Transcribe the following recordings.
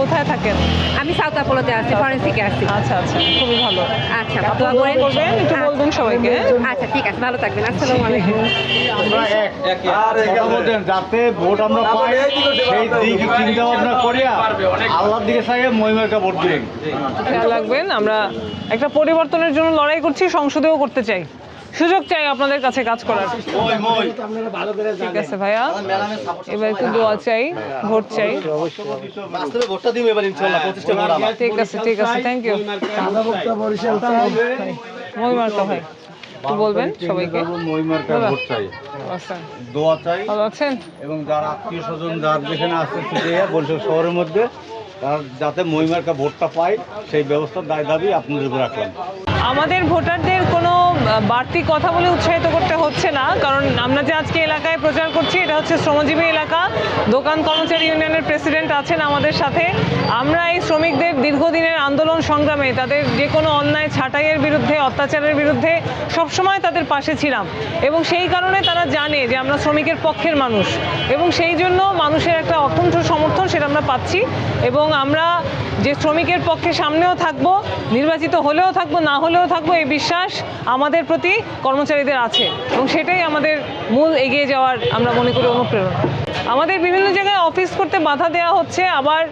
কোথায় থাকেন? আমি সাউথ অ্যাপোলোতে আছি, ফরেন্সিকে আছি। আচ্ছা আচ্ছা, খুবই ভালো। আচ্ছা, আপনি দোয়া দোয়া করেন। করবেন, একটু বলবেন সবাইকে। আচ্ছা ঠিক আছে, ভালো থাকবেন। আসসালামু আলাইকুম। আমরা কথা বলতেন যাতে ভোট আমরা পাই সেই দিক চিন্তা ভাবনা করিয়া আল্লাহর দিকে চাই মহিমাকে ভোট দিন। খেয়াল রাখবেন, আমরা একটা পরিবর্তনের জন্য লড়াই করছি, সংসদেও করতে চাই, সুযোগ চাই আপনাদের কাছে কাজ করার। ঠিক আছে ভাইয়া, এবার একটু দোয়া চাই, ভোট চাই। ভোটটা দিব এবার ইনশাআল্লাহ 25টা ভোট আমার। ঠিক আছে ঠিক আছে, থ্যাংক ইউ। মহিমার্কা ভাই কি বলবেন সবাইকে? মহিমাকে ভোট চাই, আচ্ছা, দোয়া চাই, ভালো আছেন? এবং যার আত্মীয় স্বজন যার যেখানে আছে বরিশাল শহরের মধ্যে তার যাতে মহিমাকে ভোটটা পায় সেই ব্যবস্থার দায় দাবি আপনাদের উপর রাখলাম। আমাদের ভোটারদের কোনো বাড়তি কথা বলে উৎসাহিত করতে হচ্ছে না, কারণ আমরা যে আজকে এলাকায় প্রচার করছি এটা হচ্ছে শ্রমজীবী এলাকা। দোকান কর্মচারী ইউনিয়নের প্রেসিডেন্ট আছেন আমাদের সাথে। আমরা এই শ্রমিকদের দীর্ঘদিনের আন্দোলন সংগ্রামে তাদের যে কোনো অন্যায় ছাঁটাইয়ের বিরুদ্ধে, অত্যাচারের বিরুদ্ধে সবসময় তাদের পাশে ছিলাম, এবং সেই কারণে তারা জানে যে আমরা শ্রমিকের পক্ষের মানুষ, এবং সেই জন্য মানুষের একটা অকুণ্ঠ সমর্থন সেটা আমরা পাচ্ছি। এবং আমরা যে শ্রমিকের পক্ষে সামনেও থাকবো, নির্বাচিত হলেও থাকবো, না হলেও থাকবো, এই বিশ্বাস আমাদের প্রতি কর্মচারীদের আছে, এবং সেটাই আমাদের মূল এগিয়ে যাওয়ার আমরা মনে করি অনুপ্রেরণা। আমাদের বিভিন্ন জায়গায় অফিস করতে বাধা দেওয়া হচ্ছে, আবার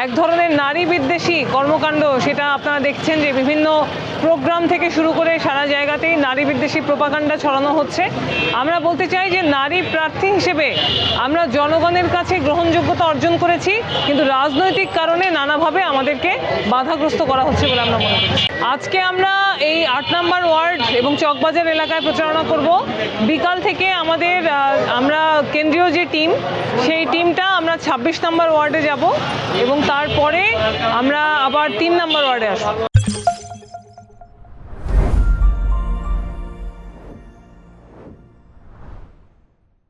এক ধরনের নারী বিদ্বেষী কর্মকাণ্ড, সেটা আপনারা দেখছেন যে বিভিন্ন প্রোগ্রাম থেকে শুরু করে সারা জায়গাতেই নারী বিদ্বেষী প্রোপাগান্ডা ছড়ানো হচ্ছে। আমরা বলতে চাই যে নারী প্রার্থী হিসেবে আমরা জনগণের কাছে গ্রহণযোগ্যতা অর্জন করেছি, কিন্তু রাজনৈতিক কারণে নানাভাবে আমাদেরকে বাধাগ্রস্ত করা হচ্ছে বলে আমরা মনে করি। আজকে আমরা এই 8 নম্বর ওয়ার্ড এবং চকবাজার এলাকায় প্রচারণা করব। বিকাল থেকে আমরা কেন্দ্রীয় যে টিম, সেই টিমটা আমরা 26 নম্বর ওয়ার্ডে যাব, এবং তারপরে আমরা আবার 3 নম্বর ওয়ার্ডে আসবো।